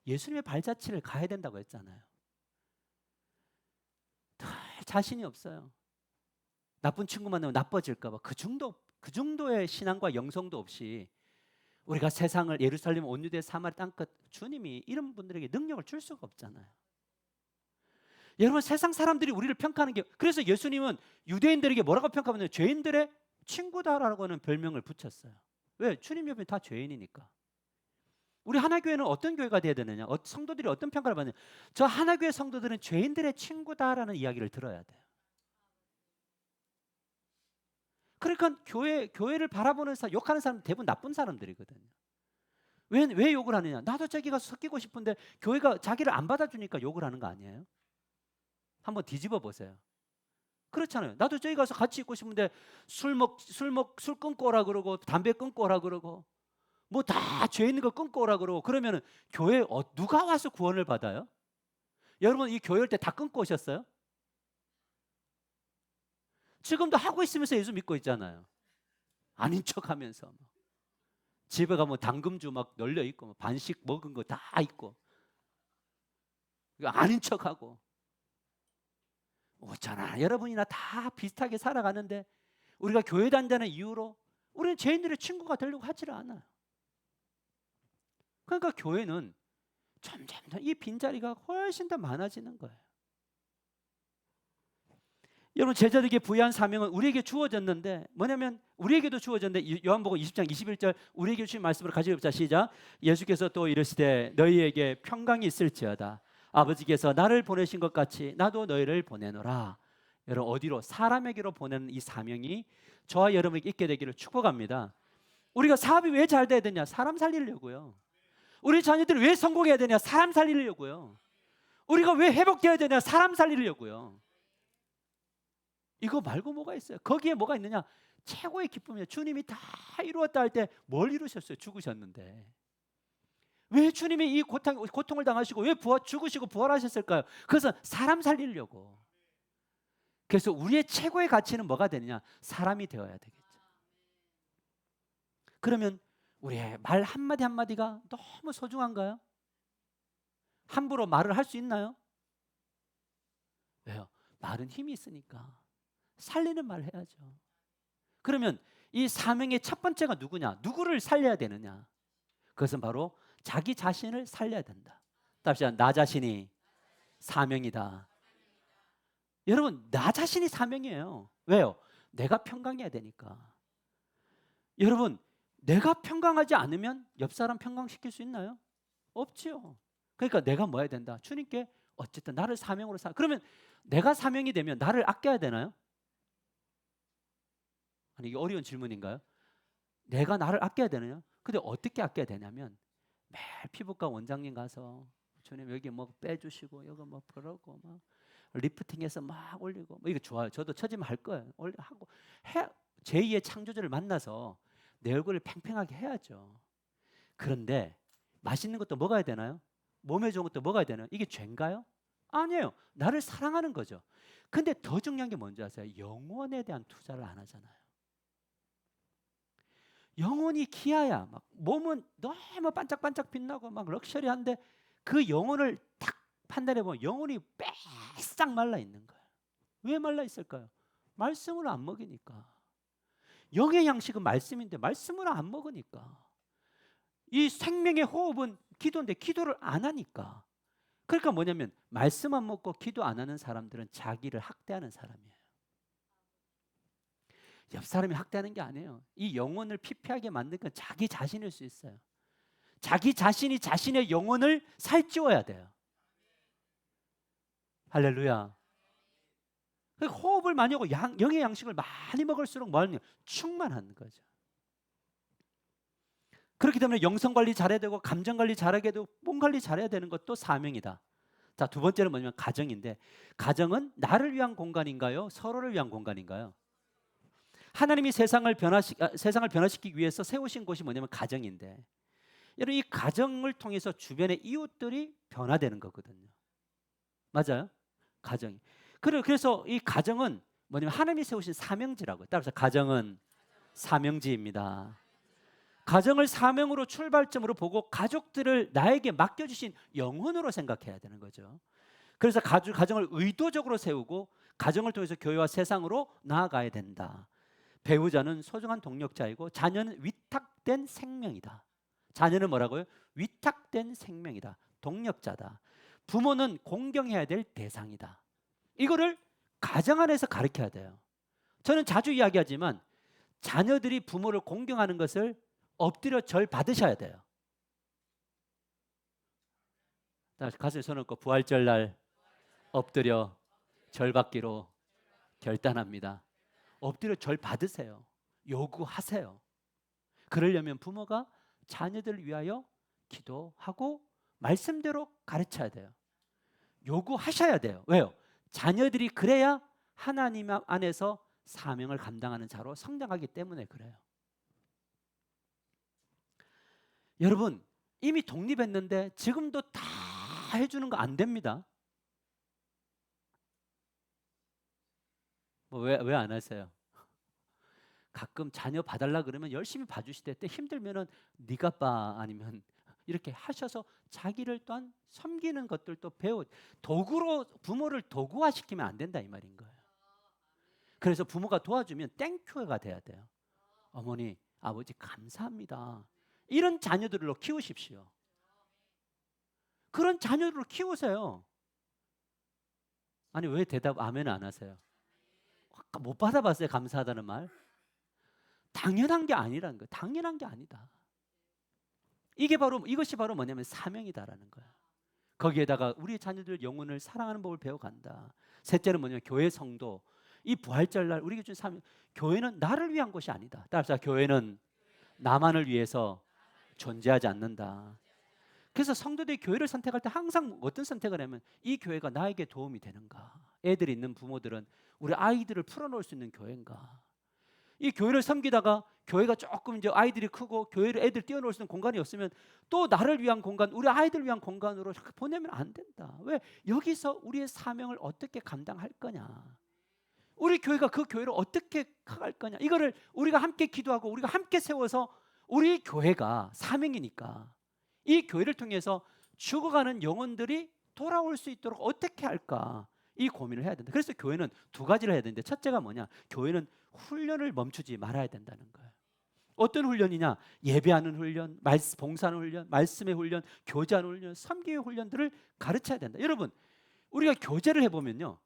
A: 예수님의 발자취를 가야 된다고 했잖아요. 늘 자신이 없어요. 나쁜 친구 만나면 나빠질까 봐. 그 정도의 신앙과 영성도 없이 우리가 세상을, 예루살렘, 온 유대, 사마리 땅끝, 주님이 이런 분들에게 능력을 줄 수가 없잖아요. 여러분, 세상 사람들이 우리를 평가하는 게, 그래서 예수님은 유대인들에게 뭐라고 평가하냐면 죄인들의 친구다라고 하는 별명을 붙였어요. 왜? 주님 옆에 다 죄인이니까. 우리 하나교회는 어떤 교회가 돼야 되느냐? 성도들이 어떤 평가를 받느냐? 저 하나교회 성도들은 죄인들의 친구다라는 이야기를 들어야 돼요. 그러니까 교회를 바라보는 욕하는 사람 대부분 나쁜 사람들이거든요. 왜 욕을 하느냐? 나도 저기 가서 섞이고 싶은데 교회가 자기를 안 받아주니까 욕을 하는 거 아니에요? 한번 뒤집어 보세요. 그렇잖아요. 나도 저기 가서 같이 있고 싶은데 술 끊고 오라 그러고 담배 끊고 오라 그러고 뭐 다 죄 있는 거 끊고 오라 그러고 그러면은 교회 누가 와서 구원을 받아요? 여러분, 이 교회 올 때 다 끊고 오셨어요? 지금도 하고 있으면서 예수 믿고 있잖아요. 아닌 척하면서. 집에 가면 당금주 막 널려 있고 반씩 먹은 거 다 있고 아닌 척하고 어쩌나 여러분이나 다 비슷하게 살아가는데 우리가 교회 다닌다는 이유로 우리는 죄인들의 친구가 되려고 하지를 않아요. 그러니까 교회는 점점 더 이 빈자리가 훨씬 더 많아지는 거예요. 여러분 제자들에게 부여한 사명은 우리에게 주어졌는데 뭐냐면 우리에게도 주어졌는데 요한복음 20장 21절 우리에게 주신 말씀으로 가져봅시다. 시작. 예수께서 또 이르시되 너희에게 평강이 있을지어다. 아버지께서 나를 보내신 것 같이 나도 너희를 보내노라. 여러분 어디로? 사람에게로 보내는 이 사명이 저와 여러분에게 있게 되기를 축복합니다. 우리가 사업이 왜 잘 돼야 되냐? 사람 살리려고요. 우리 자녀들이 왜 성공해야 되냐? 사람 살리려고요. 우리가 왜 회복되어야 되냐? 사람 살리려고요. 이거 말고 뭐가 있어요? 거기에 뭐가 있느냐? 최고의 기쁨이에요. 주님이 다 이루었다 할 때 뭘 이루셨어요? 죽으셨는데. 왜 주님이 이 고통을 당하시고 왜 죽으시고 부활하셨을까요? 그것은 사람 살리려고. 그래서 우리의 최고의 가치는 뭐가 되느냐? 사람이 되어야 되겠죠. 그러면 우리의 말 한마디 한마디가 너무 소중한가요? 함부로 말을 할 수 있나요? 왜요? 말은 힘이 있으니까 살리는 말 해야죠. 그러면 이 사명의 첫 번째가 누구냐? 누구를 살려야 되느냐? 그것은 바로 자기 자신을 살려야 된다. 답시다. 나 자신이 사명이다. 여러분 나 자신이 사명이에요. 왜요? 내가 평강해야 되니까. 여러분 내가 평강하지 않으면 옆 사람 평강시킬 수 있나요? 없지요. 그러니까 내가 뭐 해야 된다? 주님께 어쨌든 나를 사명으로 그러면 내가 사명이 되면 나를 아껴야 되나요? 아니 이게 어려운 질문인가요? 내가 나를 아껴야 되느냐? 근데 어떻게 아껴야 되냐면 매일 피부과 원장님 가서 주님 여기 뭐 빼주시고 여기 뭐 그러고 막 리프팅해서 막 올리고 뭐 이거 좋아요. 저도 처지면 할 거예요. 하고 제2의 창조주를 만나서 내 얼굴을 팽팽하게 해야죠. 그런데 맛있는 것도 먹어야 되나요? 몸에 좋은 것도 먹어야 되나요? 이게 죄인가요? 아니에요. 나를 사랑하는 거죠. 근데 더 중요한 게 뭔지 아세요? 영혼에 대한 투자를 안 하잖아요. 영혼이 기아야. 막 몸은 너무 반짝반짝 빛나고 막 럭셔리한데 그 영혼을 딱 판단해 보면 영혼이 빼싹 말라 있는 거예요. 왜 말라 있을까요? 말씀을 안 먹이니까. 영의 양식은 말씀인데 말씀을 안 먹으니까. 이 생명의 호흡은 기도인데 기도를 안 하니까. 그러니까 뭐냐면 말씀 안 먹고 기도 안 하는 사람들은 자기를 학대하는 사람이에요. 옆 사람이 학대하는 게 아니에요. 이 영혼을 피폐하게 만든 건 자기 자신일 수 있어요. 자기 자신이 자신의 영혼을 살찌워야 돼요. 할렐루야. 호흡을 많이 하고 영의 양식을 많이 먹을수록 뭐하냐? 충만한 거죠. 그렇기 때문에 영성 관리 잘해야 되고 감정 관리 잘하게 되고 몸 관리 잘해야 되는 것도 사명이다. 자, 두 번째는 뭐냐면 가정인데 가정은 나를 위한 공간인가요? 서로를 위한 공간인가요? 하나님이 세상을 변화시키기 위해서 세우신 곳이 뭐냐면 가정인데 여러분 이 가정을 통해서 주변의 이웃들이 변화되는 거거든요. 맞아요? 가정이. 그래서 이 가정은 뭐냐면 하나님이 세우신 사명지라고요. 따라서 가정은 사명지입니다. 가정을 사명으로 출발점으로 보고 가족들을 나에게 맡겨주신 영혼으로 생각해야 되는 거죠. 그래서 가정을 의도적으로 세우고 가정을 통해서 교회와 세상으로 나아가야 된다. 배우자는 소중한 동력자이고 자녀는 위탁된 생명이다. 자녀는 뭐라고요? 위탁된 생명이다. 동력자다. 부모는 공경해야 될 대상이다. 이거를 가정 안에서 가르쳐야 돼요. 저는 자주 이야기하지만 자녀들이 부모를 공경하는 것을 엎드려 절 받으셔야 돼요. 가슴에 손을 얹고 부활절 날 엎드려 절 받기로 결단합니다. 엎드려 절 받으세요. 요구하세요. 그러려면 부모가 자녀들을 위하여 기도하고 말씀대로 가르쳐야 돼요. 요구하셔야 돼요. 왜요? 자녀들이 그래야 하나님 안에서 사명을 감당하는 자로 성장하기 때문에 그래요. 여러분 이미 독립했는데 지금도 다 해주는 거 안 됩니다. 왜 안 하세요? 가끔 자녀 봐달라 그러면 열심히 봐주시대. 때 힘들면은 네가 봐 아니면 이렇게 하셔서 자기를 또한 섬기는 것들도 배워. 도구로 부모를 도구화 시키면 안 된다 이 말인 거예요. 그래서 부모가 도와주면 땡큐가 돼야 돼요. 어머니, 아버지 감사합니다. 이런 자녀들로 키우십시오. 그런 자녀들로 키우세요. 아니 왜 대답 아멘 안 하세요? 못 받아봤어요 감사하다는 말? 당연한 게 아니라는 거예요. 당연한 게 아니다. 이것이 바로 뭐냐면 사명이다라는 거예요. 거기에다가 우리 자녀들 영혼을 사랑하는 법을 배워간다. 셋째는 뭐냐면 교회 성도. 이 부활절날 우리가 준 사명. 교회는 나를 위한 것이 아니다. 따라서 교회는 나만을 위해서 존재하지 않는다. 그래서 성도들이 교회를 선택할 때 항상 어떤 선택을 하면 이 교회가 나에게 도움이 되는가? 애들이 있는 부모들은 우리 아이들을 풀어놓을 수 있는 교회인가? 이 교회를 섬기다가 교회가 조금 이제 아이들이 크고 교회를 애들 뛰어놀 수 있는 공간이 없으면 또 나를 위한 공간, 우리 아이들 위한 공간으로 보내면 안 된다. 왜? 여기서 우리의 사명을 어떻게 감당할 거냐? 우리 교회가 그 교회를 어떻게 갈 거냐? 이거를 우리가 함께 기도하고 우리가 함께 세워서 우리 교회가 사명이니까 이 교회를 통해서 죽어가는 영혼들이 돌아올 수 있도록 어떻게 할까? 이 고민을 해야 된다. 그래서 교회는 두 가지를 해야 되는데 첫째가 뭐냐? 교회는 훈련을 멈추지 말아야 된다는 거예요. 어떤 훈련이냐? 예배하는 훈련, 봉사하는 훈련, 말씀의 훈련, 교제하는 훈련, 섬기의 훈련들을 가르쳐야 된다. 여러분, 우리가 교제를 해보면요,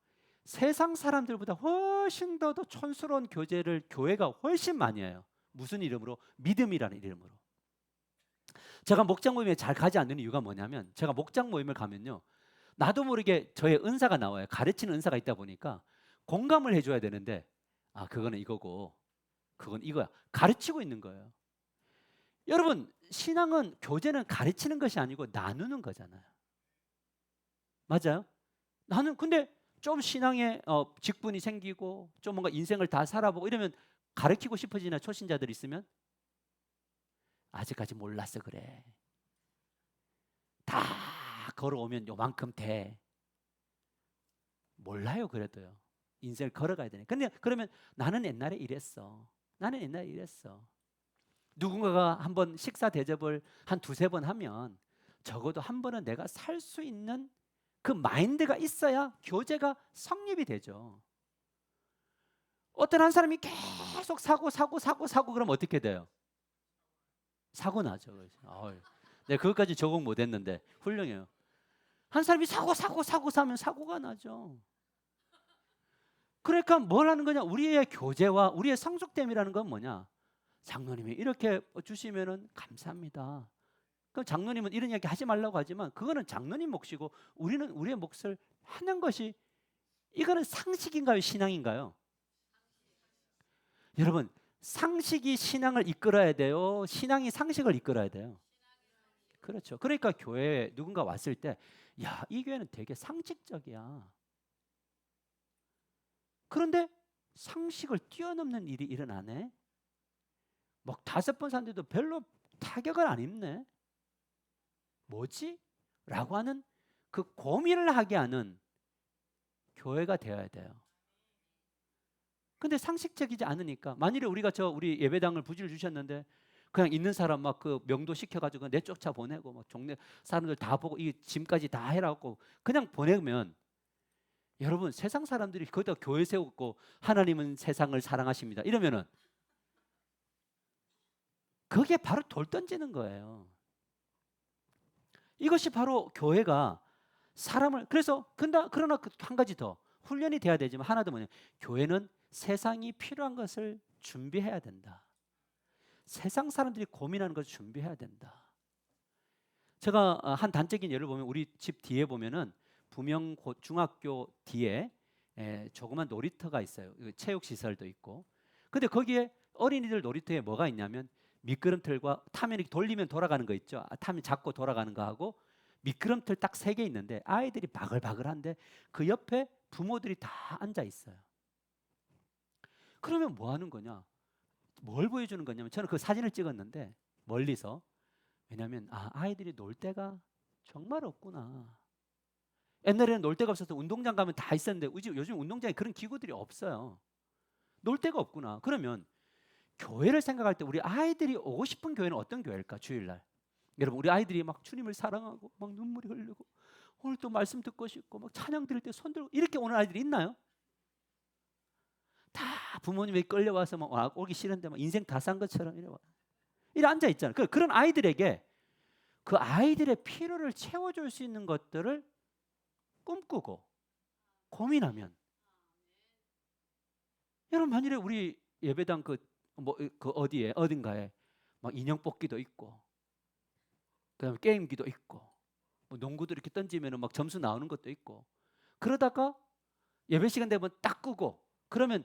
A: 세상 사람들보다 훨씬 더 촌스러운 교제를 교회가 훨씬 많이 해요. 무슨 이름으로? 믿음이라는 이름으로. 제가 목장 모임에 잘 가지 않는 이유가 뭐냐면, 제가 목장 모임을 가면요, 나도 모르게 저의 은사가 나와요. 가르치는 은사가 있다 보니까 공감을 해줘야 되는데, 아, 그거는 이거고 그건 이거야. 가르치고 있는 거예요. 여러분, 신앙은, 교제는 가르치는 것이 아니고 나누는 거잖아요. 맞아요? 나는 근데 좀 신앙에 직분이 생기고 좀 뭔가 인생을 다 살아보고 이러면 가르치고 싶어지나? 초신자들 있으면 아직까지 몰라서 그래. 다 걸어오면 요만큼 돼. 몰라요. 그래도요. 인생을 걸어가야 되네. 근데 그러면 나는 옛날에 이랬어. 나는 옛날에 이랬어. 누군가가 한번 식사 대접을 한 두세 번 하면 적어도 한 번은 내가 살 수 있는 그 마인드가 있어야 교제가 성립이 되죠. 어떤 한 사람이 계속 사고 그러면 어떻게 돼요? 사고 나죠. 내가 그것까지 적응 못했는데 훌륭해요. 한 사람이 사면 사고가 나죠. 그러니까 뭘 하는 거냐? 우리의 교제와 우리의 성숙됨이라는 건 뭐냐? 장로님이 이렇게 주시면은 감사합니다. 그럼 장로님은 이런 이야기 하지 말라고 하지만 그거는 장로님 몫이고 우리는 우리의 몫을 하는 것이, 이거는 상식인가요? 신앙인가요? 여러분, 상식이 신앙을 이끌어야 돼요? 신앙이 상식을 이끌어야 돼요? 그렇죠. 그러니까 교회에 누군가 왔을 때, 야, 이 교회는 되게 상식적이야. 그런데 상식을 뛰어넘는 일이 일어나네. 막 5번 샀는데도 별로 타격을 안 입네. 뭐지? 라고 하는 그 고민을 하게 하는 교회가 되어야 돼요. 근데 상식적이지 않으니까, 만일에 우리가 우리 예배당을 부지를 주셨는데 그냥 있는 사람 막 그 명도 시켜가지고 내쫓아 보내고 막 동네 사람들 다 보고 이 짐까지 다 해라고 그냥 보내면, 여러분, 세상 사람들이 거기다 교회 세우고 하나님은 세상을 사랑하십니다 이러면은 그게 바로 돌 던지는 거예요. 이것이 바로 교회가 사람을, 그래서 그러나 한 가지 더 훈련이 돼야 되지만 하나 더 뭐냐, 교회는 세상이 필요한 것을 준비해야 된다. 세상 사람들이 고민하는 것을 준비해야 된다. 제가 한 단적인 예를 보면 우리 집 뒤에 보면은 부명 중학교 뒤에 조그만 놀이터가 있어요. 체육 시설도 있고. 근데 거기에 어린이들 놀이터에 뭐가 있냐면 미끄럼틀과 타면 이렇게 돌리면 돌아가는 거 있죠. 타면 잡고 돌아가는 거 하고 미끄럼틀 딱 3개 있는데 아이들이 바글바글한데 그 옆에 부모들이 다 앉아 있어요. 그러면 뭐 하는 거냐? 뭘 보여주는 거냐면, 저는 그 사진을 찍었는데 멀리서, 왜냐하면 아이들이 놀 데가 정말 없구나. 옛날에는 놀 데가 없어서 운동장 가면 다 있었는데 요즘 운동장에 그런 기구들이 없어요. 놀 데가 없구나. 그러면 교회를 생각할 때 우리 아이들이 오고 싶은 교회는 어떤 교회일까? 주일날 여러분, 우리 아이들이 막 주님을 사랑하고 막 눈물이 흘리고 오늘 또 말씀 듣고 싶고 막 찬양 드릴 때 손 들고 이렇게 오는 아이들이 있나요? 다 부모님에게 끌려와서 막 오기 싫은데 막 인생 다 산 것처럼 이래 앉아 있잖아요. 그런 아이들에게 그 아이들의 필요를 채워줄 수 있는 것들을 꿈꾸고 고민하면, 여러분 만일에 우리 예배당 그 어딘가에 막 인형 뽑기도 있고, 그다음에 게임기도 있고, 뭐 농구도 이렇게 던지면 막 점수 나오는 것도 있고, 그러다가 예배 시간 되면 딱 끄고, 그러면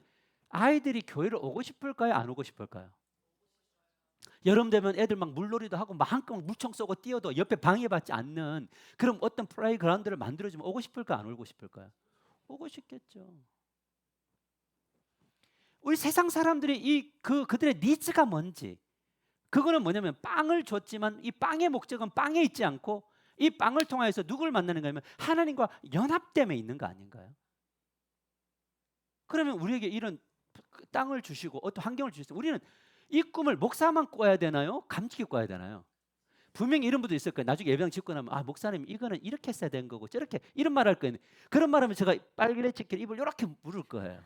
A: 아이들이 교회를 오고 싶을까요? 안 오고 싶을까요? 여름 되면 애들 막 물놀이도 하고 마음껏 물총 쏘고 뛰어도 옆에 방해받지 않는 그런 어떤 플레이그라운드를 만들어주면 오고 싶을까요? 안 오고 싶을까요? 오고 싶겠죠. 우리 세상 사람들이 그들의 니즈가 뭔지, 그거는 뭐냐면 빵을 줬지만 이 빵의 목적은 빵에 있지 않고 이 빵을 통해서 누구를 만나는 거냐면 하나님과 연합됨에 있는 거 아닌가요? 그러면 우리에게 이런 땅을 주시고 어떤 환경을 주시고, 우리는 이 꿈을 목사만 꿔야 되나요? 감독이 꿔야 되나요? 분명히 이런 분도 있을 거예요. 나중에 예배당 짓고 나면 목사님 이거는 이렇게 했어야 된 거고 저렇게, 이런 말 할 거예요. 그런 말 하면 제가 빨길래 치킨 입을 이렇게 물을 거예요.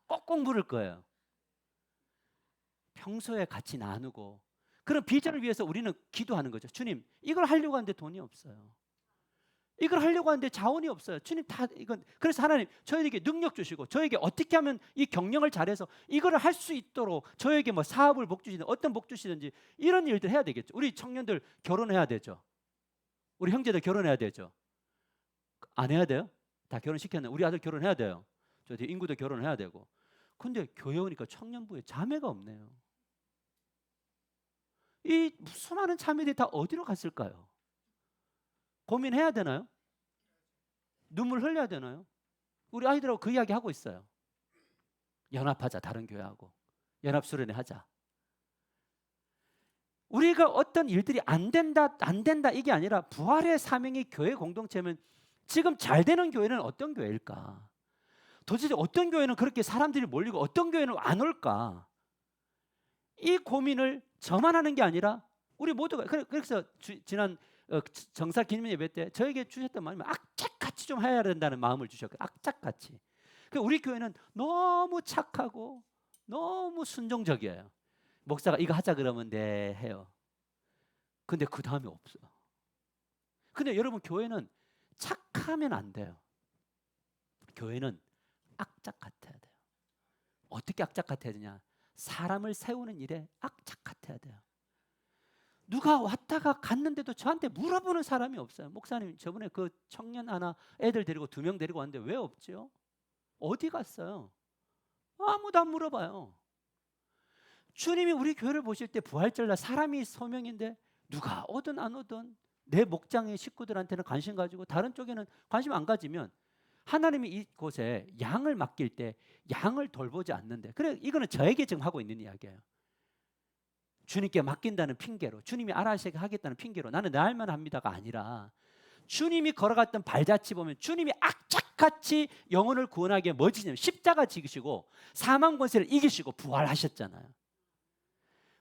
A: 꼭꼭 물을 거예요. 평소에 같이 나누고 그런 비전을 위해서 우리는 기도하는 거죠. 주님, 이걸 하려고 하는데 돈이 없어요. 이걸 하려고 하는데 자원이 없어요. 주님, 그래서 하나님 저에게 능력 주시고 저에게 어떻게 하면 이 경영을 잘해서 이거를 할 수 있도록 저에게 뭐 사업을 복 주시든 어떤 복 주시든지 이런 일들 해야 되겠죠. 우리 청년들 결혼해야 되죠. 우리 형제들 결혼해야 되죠. 안 해야 돼요? 다 결혼시켰네. 우리 아들 결혼해야 돼요. 저 뒤에 인구도 결혼해야 되고. 근데 교회 오니까 청년부에 자매가 없네요. 이 수많은 자매들이 다 어디로 갔을까요? 고민해야 되나요? 눈물 흘려야 되나요? 우리 아이들하고 그 이야기 하고 있어요. 연합하자, 다른 교회하고 연합수련회 하자. 우리가 어떤 일들이 안 된다 이게 아니라 부활의 사명이 교회 공동체면 지금 잘 되는 교회는 어떤 교회일까? 도대체 어떤 교회는 그렇게 사람들이 몰리고 어떤 교회는 안 올까? 이 고민을 저만 하는 게 아니라 우리 모두가, 그래서 지난 정사 기념 예배 때 저에게 주셨던 마음이 악착같이 좀 해야 된다는 마음을 주셨거든요. 악착같이. 우리 교회는 너무 착하고 너무 순종적이에요. 목사가 이거 하자 그러면 네 해요. 근데 그 다음에 없어. 근데 여러분, 교회는 착하면 안 돼요. 교회는 악착 같아야 돼요. 어떻게 악착 같아야 되냐? 사람을 세우는 일에 악착 같아야 돼요. 누가 왔다가 갔는데도 저한테 물어보는 사람이 없어요. 목사님, 저번에 그 청년 하나 애들 데리고 2명 데리고 왔는데 왜 없죠? 어디 갔어요? 아무도 안 물어봐요. 주님이 우리 교회를 보실 때 부활절날 사람이 소명인데 누가 오든 안 오든 내 목장의 식구들한테는 관심 가지고 다른 쪽에는 관심 안 가지면 하나님이 이곳에 양을 맡길 때 양을 돌보지 않는데, 그래, 이거는 저에게 지금 하고 있는 이야기예요. 주님께 맡긴다는 핑계로, 주님이 알아서 하겠다는 핑계로 나는 내 할만 합니다가 아니라, 주님이 걸어갔던 발자취 보면 주님이 악착같이 영혼을 구원하기에 뭐 지냐면 십자가 지으시고 사망 권세를 이기시고 부활하셨잖아요.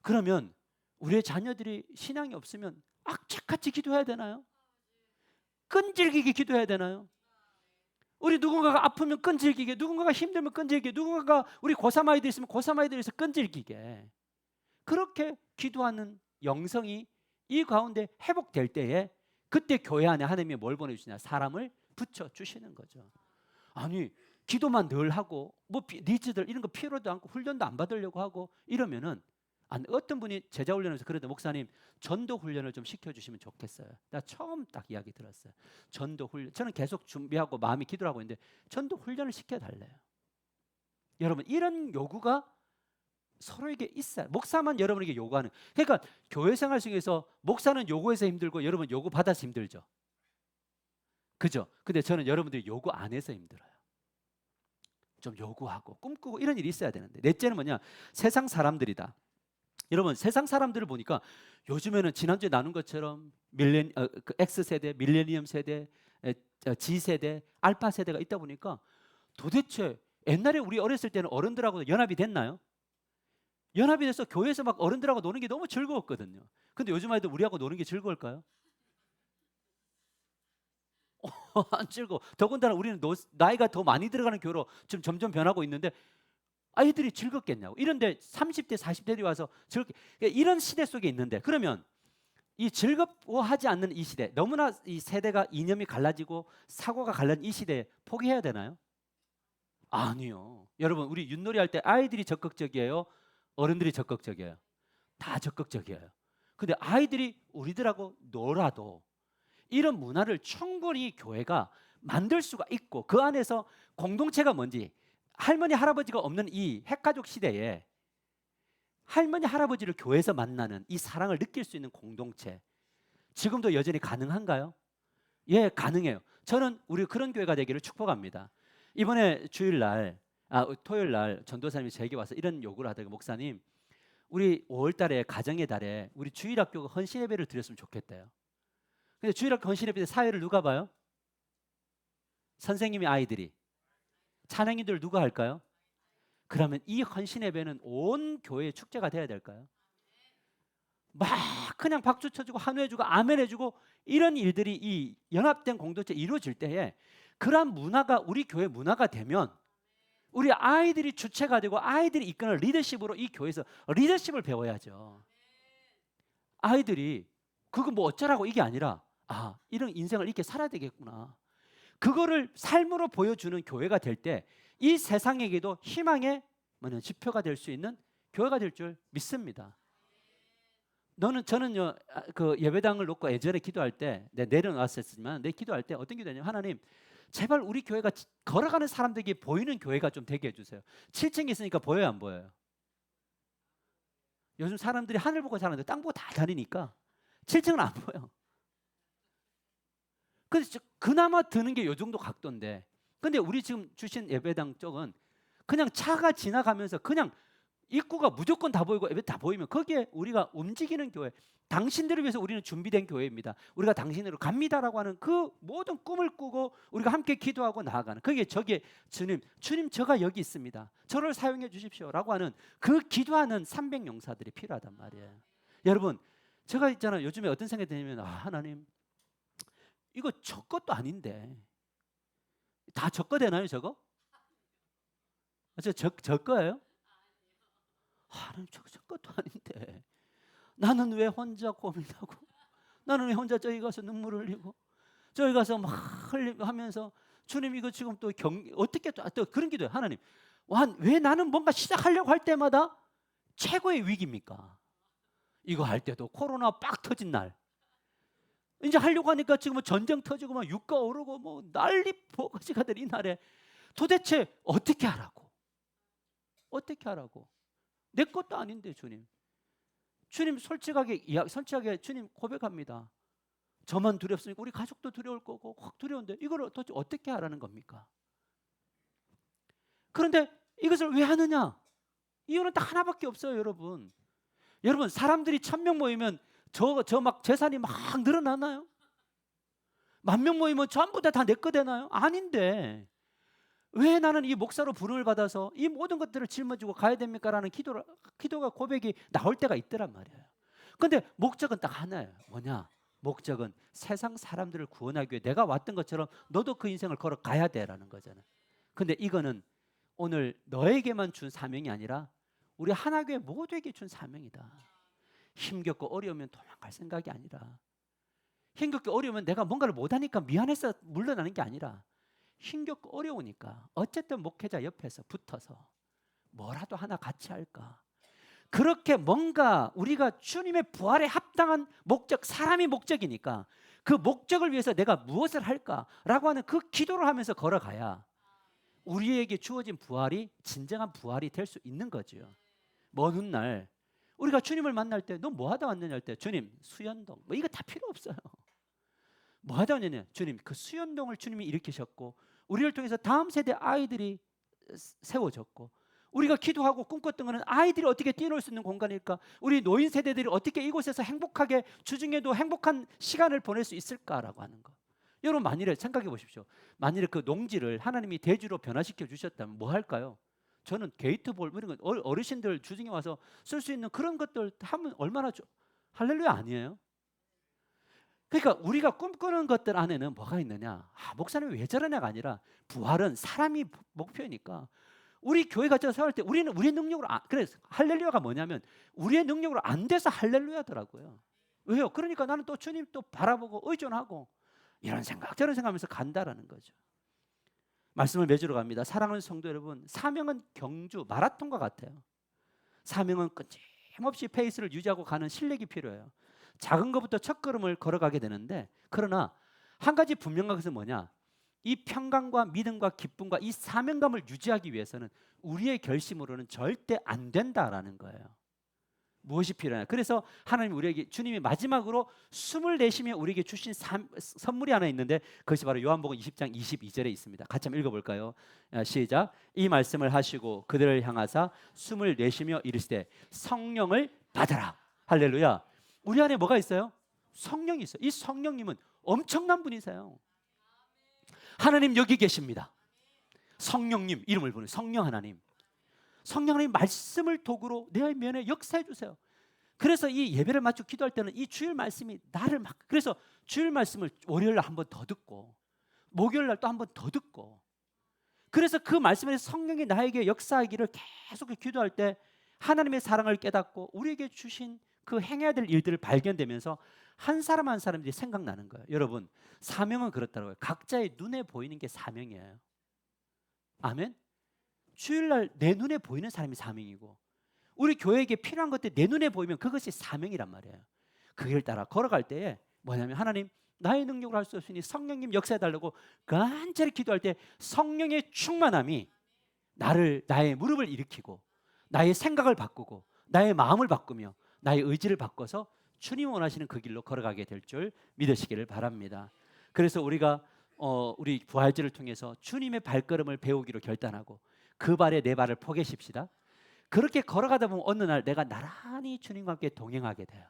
A: 그러면 우리의 자녀들이 신앙이 없으면 악착같이 기도해야 되나요? 끈질기게 기도해야 되나요? 우리 누군가가 아프면 끈질기게, 누군가가 힘들면 끈질기게, 누군가가 우리 고3 아이들 있으면 고3 아이들이 있어 끈질기게, 그렇게 기도하는 영성이 이 가운데 회복될 때에 그때 교회 안에 하나님이 뭘 보내주시냐? 사람을 붙여주시는 거죠. 아니, 기도만 늘 하고 뭐 니즈들 이런 거 필요도 않고 훈련도 안 받으려고 하고 이러면은, 어떤 분이 제자 훈련에서 그래도 목사님 전도 훈련을 좀 시켜주시면 좋겠어요. 나 처음 딱 이야기 들었어요. 전도 훈련. 저는 계속 준비하고 마음이 기도하고 있는데 전도 훈련을 시켜달래요. 여러분, 이런 요구가 서로에게 있어요. 목사만 여러분에게 요구하는. 그러니까 교회 생활 속에서 목사는 요구해서 힘들고 여러분 요구 받아서 힘들죠. 그죠? 근데 저는 여러분들이 요구 안 해서 힘들어요. 좀 요구하고 꿈꾸고 이런 일이 있어야 되는데, 넷째는 뭐냐? 세상 사람들이다. 여러분, 세상 사람들을 보니까 요즘에는 지난주에 나눈 것처럼 그 X세대, 밀레니엄 세대, G세대, 알파 세대가 있다 보니까 도대체 옛날에 우리 어렸을 때는 어른들하고 연합이 됐나요? 연합이 돼서 교회에서 막 어른들하고 노는 게 너무 즐거웠거든요. 근데 요즘 아이들 우리하고 노는 게 즐거울까요? 안 즐거워. 더군다나 우리는 나이가 더 많이 들어가는 교회로 지금 점점 변하고 있는데 아이들이 즐겁겠냐고. 이런데 30대 40대들이 와서 즐겁게, 그러니까 이런 시대 속에 있는데, 그러면 이 즐거워하지 않는 이 시대, 너무나 이 세대가 이념이 갈라지고 사고가 갈라진 이 시대에 포기해야 되나요? 아니요. 여러분, 우리 윷놀이 할 때 아이들이 적극적이에요? 어른들이 적극적이에요? 다 적극적이에요. 근데 아이들이 우리들하고 놀아도 이런 문화를 충분히 교회가 만들 수가 있고, 그 안에서 공동체가 뭔지, 할머니 할아버지가 없는 이 핵가족 시대에 할머니 할아버지를 교회에서 만나는 이 사랑을 느낄 수 있는 공동체, 지금도 여전히 가능한가요? 예, 가능해요. 저는 우리 그런 교회가 되기를 축복합니다. 이번에 토요일 날 전도사님이 저에게 와서 이런 요구를 하더라고요. 목사님, 우리 5월 달에 가정의 달에 우리 주일학교가 헌신 예배를 드렸으면 좋겠대요. 근데 주일학교 헌신 예배 때 사회를 누가 봐요? 선생님이, 아이들이. 찬양인들 누가 할까요? 그러면 이 헌신 예배는 온 교회의 축제가 돼야 될까요? 막 그냥 박수 쳐주고 환호해주고 아멘해주고 이런 일들이 이 연합된 공동체에 이루어질 때에 그러한 문화가 우리 교회 문화가 되면 우리 아이들이 주체가 되고 아이들이 이끄는 리더십으로 이 교회에서 리더십을 배워야죠. 아이들이 그거 뭐 어쩌라고 이게 아니라, 아, 이런 인생을 이렇게 살아야 되겠구나. 그거를 삶으로 보여주는 교회가 될 때 이 세상에게도 희망의 지표가 될 수 있는 교회가 될 줄 믿습니다. 저는요, 그 예배당을 놓고 예전에 기도할 때, 내려놨었지만 내 기도할 때 어떤 기도냐면, 하나님, 제발 우리 교회가 걸어가는 사람들에게 보이는 교회가 좀 되게 해주세요. 7층에 있으니까 보여요, 안 보여요? 요즘 사람들이 하늘 보고 사는데 땅 보고 다 다니니까 7층은 안 보여. 그래서 그나마 드는 게 요 정도 각도인데, 근데 우리 지금 주신 예배당 쪽은 그냥 차가 지나가면서 그냥 입구가 무조건 다 보이고 예배 다 보이면 거기에 우리가 움직이는 교회, 당신들을 위해서 우리는 준비된 교회입니다. 우리가 당신으로 갑니다라고 하는 그 모든 꿈을 꾸고 우리가 함께 기도하고 나아가는, 그게 저기에 주님 저가 여기 있습니다. 저를 사용해 주십시오라고 하는 그 기도하는 300용사들이 필요하단 말이에요. 여러분, 제가 있잖아요. 요즘에 어떤 생각이 드냐면, 하나님, 이거 저 것도 아닌데 다 저 거 되나요, 저거? 저 거예요? 하나님, 저 것도 아닌데 나는 왜 혼자 고민하고, 나는 왜 혼자 저기 가서 눈물 흘리고 저기 가서 막 하면서, 주님 이거 지금 또 어떻게 또 그런 기도해요. 하나님, 왜 나는 뭔가 시작하려고 할 때마다 최고의 위기입니까? 이거 할 때도 코로나 빡 터진 날, 이제 하려고 하니까 지금 뭐 전쟁 터지고 막 유가 오르고 뭐 난리 버거지가 될 이 날에 도대체 어떻게 하라고? 어떻게 하라고? 내 것도 아닌데 주님. 주님 솔직하게 주님 고백합니다. 저만 두렵습니까? 우리 가족도 두려울 거고 확 두려운데 이걸 도대체 어떻게 하라는 겁니까? 그런데 이것을 왜 하느냐? 이유는 딱 하나밖에 없어요, 여러분. 여러분, 사람들이 1000명 모이면 저 막 재산이 막 늘어나나요? 10,000명 모이면 전부 다 내 거 되나요? 아닌데 왜 나는 이 목사로 부름을 받아서 이 모든 것들을 짊어지고 가야 됩니까? 라는 기도가 고백이 나올 때가 있더란 말이에요. 근데 목적은 딱 하나예요. 뭐냐? 목적은 세상 사람들을 구원하기 위해 내가 왔던 것처럼 너도 그 인생을 걸어가야 돼라는 거잖아요. 근데 이거는 오늘 너에게만 준 사명이 아니라 우리 하나교회 모두에게 준 사명이다. 힘겹고 어려우면 도망갈 생각이 아니라, 힘겹고 어려우면 내가 뭔가를 못하니까 미안해서 물러나는 게 아니라, 힘겹고 어려우니까 어쨌든 목회자 옆에서 붙어서 뭐라도 하나 같이 할까. 그렇게 뭔가 우리가 주님의 부활에 합당한 목적, 사람이 목적이니까 그 목적을 위해서 내가 무엇을 할까라고 하는 그 기도를 하면서 걸어가야 우리에게 주어진 부활이 진정한 부활이 될 수 있는 거죠. 먼 훗날 우리가 주님을 만날 때 너 뭐 하다 왔느냐 할 때, 주님 수연동 뭐 이거 다 필요 없어요. 뭐 하다 왔느냐, 주님 그 수연동을 주님이 일으키셨고 우리를 통해서 다음 세대 아이들이 세워졌고, 우리가 기도하고 꿈꿨던 것은 아이들이 어떻게 뛰어놀 수 있는 공간일까, 우리 노인 세대들이 어떻게 이곳에서 행복하게 주중에도 행복한 시간을 보낼 수 있을까라고 하는 거. 여러분, 만일에 생각해 보십시오. 만일에 그 농지를 하나님이 대주로 변화시켜 주셨다면 뭐 할까요? 저는 게이트볼 이런 거 어르신들 주중에 와서 쓸 수 있는 그런 것들 하면 얼마나 할렐루야 아니에요? 그러니까 우리가 꿈꾸는 것들 안에는 뭐가 있느냐? 목사님이 왜 저러냐가 아니라 부활은 사람이 목표니까 우리 교회가 저 세울 때 우리는 우리의 능력으로 그래서 할렐루야가 뭐냐면 우리의 능력으로 안 돼서 할렐루야더라고요. 왜요? 그러니까 나는 또 주님 또 바라보고 의존하고 이런 생각 저런 생각하면서 간다라는 거죠. 말씀을 맺으러 갑니다. 사랑하는 성도 여러분, 사명은 경주 마라톤과 같아요. 사명은 끊임없이 페이스를 유지하고 가는 실력이 필요해요. 작은 것부터 첫 걸음을 걸어가게 되는데, 그러나 한 가지 분명한 것은 뭐냐? 이 평강과 믿음과 기쁨과 이 사명감을 유지하기 위해서는 우리의 결심으로는 절대 안 된다라는 거예요. 무엇이 필요하냐? 그래서 하나님 우리에게 주님이 마지막으로 숨을 내쉬며 우리에게 주신 선물이 하나 있는데 그것이 바로 요한복음 20장 22절에 있습니다. 같이 한번 읽어볼까요? 시작. 이 말씀을 하시고 그들을 향하사 숨을 내쉬며 이르시되 성령을 받아라. 할렐루야. 우리 안에 뭐가 있어요? 성령이 있어요. 이 성령님은 엄청난 분이세요. 하나님 여기 계십니다. 성령님 이름을 부르는 성령 하나님. 성령 하나님 말씀을 도구로 내 면에 역사해 주세요. 그래서 이 예배를 마치고 기도할 때는 이 주일 말씀이 나를 막 그래서 주일 말씀을 월요일 날 한 번 더 듣고 목요일 날 또 한 번 더 듣고 그래서 그 말씀에서 성령이 나에게 역사하기를 계속 기도할 때 하나님의 사랑을 깨닫고 우리에게 주신 그 행해야 될 일들을 발견되면서 한 사람 한 사람들이 생각나는 거예요. 여러분 사명은 그렇다고요. 각자의 눈에 보이는 게 사명이에요. 아멘. 주일날 내 눈에 보이는 사람이 사명이고 우리 교회에게 필요한 것들 내 눈에 보이면 그것이 사명이란 말이에요. 그 길 따라 걸어갈 때에 뭐냐면 하나님 나의 능력으로 할 수 없으니 성령님 역사해달라고 간절히 기도할 때 성령의 충만함이 나의 무릎을 일으키고 나의 생각을 바꾸고 나의 마음을 바꾸며 나의 의지를 바꿔서 주님 원하시는 그 길로 걸어가게 될 줄 믿으시기를 바랍니다. 그래서 우리가 우리 부활절을 통해서 주님의 발걸음을 배우기로 결단하고 그 발에 내 발을 포개십시다. 그렇게 걸어가다 보면 어느 날 내가 나란히 주님과 함께 동행하게 돼요.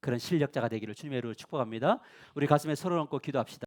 A: 그런 실력자가 되기를 주님의 이름으로 축복합니다. 우리 가슴에 손을 얹고 기도합시다.